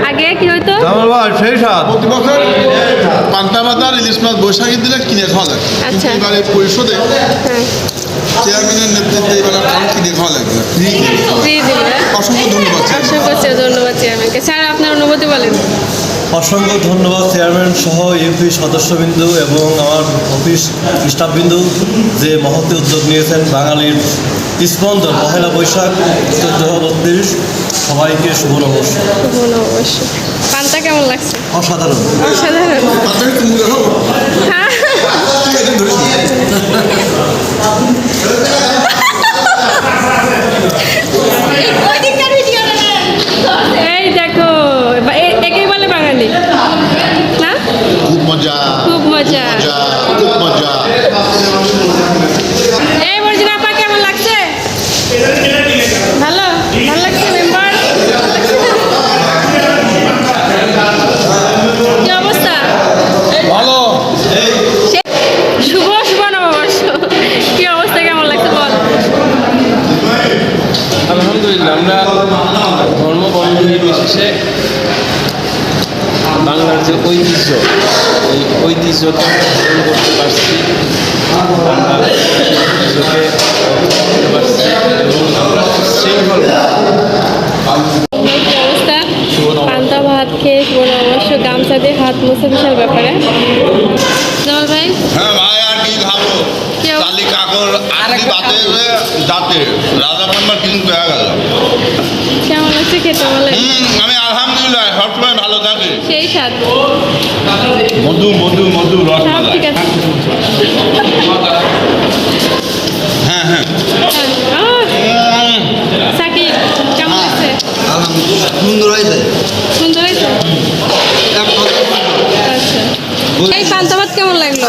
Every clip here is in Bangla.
আগে কি হইতো সেই সাত পান্তা মাতার ইলিশ মাছ বৈশাখী দিলে কিনে খাওয়া লাগে। আচ্ছা। এবারে পরিষদে চেয়ারম্যানের নেতৃত্বে এবার খান কিনে খাওয়া লাগবে না, ফ্রি দিবে। অসংখ্য ধন্যবাদ। অসংখ্য ধন্যবাদ চেয়ারম্যানকে। স্যার আপনার অনুভূতি বলেন। অসংখ্য ধন্যবাদ চেয়ারম্যান সহ ইউপি সদস্যবৃন্দ এবং আমার অফিস স্টাফবৃন্দ যে মহৎ উদ্যোগ নিয়েছেন বাঙালির স্পন্দন পহেলা বৈশাখ 1432 সবাইকে শুভ নববর্ষ। শুভ নববর্ষ। পান্তা কেমন লাগছে? অসাধারণ। অসাধারণ। হ্যাঁ এই দেখো একেই বলে বাঙালি না? খুব মজা, খুব মজা, খুব মজা। এই মর্জিনা আপা কেমন লাগছে? ভালো ভালো লাগছে মেম্বার? কি অবস্থা? ভালো। শুভ শুভ নববর্ষ। কি অবস্থা, কেমন লাগছে বল? আলহামদুলিল্লাহ, আমরা ধর্ম বর্ণ নির্বিশেষে বাংলার যে ঐতিহ্য, এই ঐতিহ্যকে পালন করতে পারছি, আমরা ঐতিহ্যকে করতে পারছি এবং আমরা শৃঙ্খল। কি অবস্থা? পান্তা ভাত খেয়ে শুভ নববর্ষ, গামছা দিয়ে হাত মুছে বিশাল ব্যাপারে। জল ভাই হ্যাঁ ভাই, আর কি খাবো? কেউ? চালি কাকর আটটি বাতে দাঁতে রাজা পান্নার কিন্তু হয়ে গেল। কেমন লাগছে খেতে বলে? আমি আলহামদুলিল্লাহ সবসময় ভালো থাকি। সেই স্বাদ। মধু মধু মধু সব রসমালাই। ঠিক আছে। হ্যাঁ হ্যাঁ। সাকিব কেমন লাগছে? সুন্দর হয়েছে। সুন্দর হয়েছে। আচ্ছা, এই পান্তা ভাত কেমন লাগলো?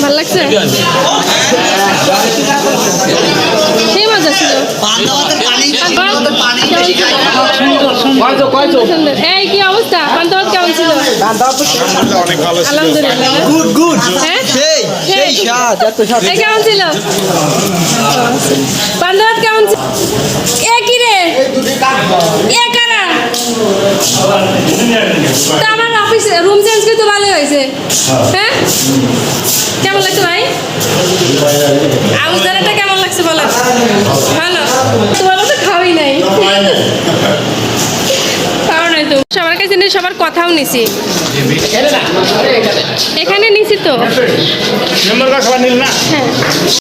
ভালো লাগছে? সেই মজা ছিল। সুন্দর। এই কি অবস্থা, পান্তা ভাত কেমন ছিল? অনেক ভালো। আলহামদুলিল্লাহ। Good good. হ্যাঁ সেই স্বাদ, এত স্বাদ। এই কেমন ছিল পান্তা ভাত? কেমন ছিল? এ কি রে, এ কারা? তা আমার অফিস রুম চেঞ্জ করতে ভালো হয়েছে। হ্যাঁ কেমন লাগছে ভাই? আউজারাটা কেমন লাগছে বলো? ভালো। তোমার তো খাওয়াই নাই। খাওয়া নাই তো। সবার কাছে নিয়ে সবার কথাও নিছি। এখানে নিছি তো। সবাই নিল না। হ্যাঁ।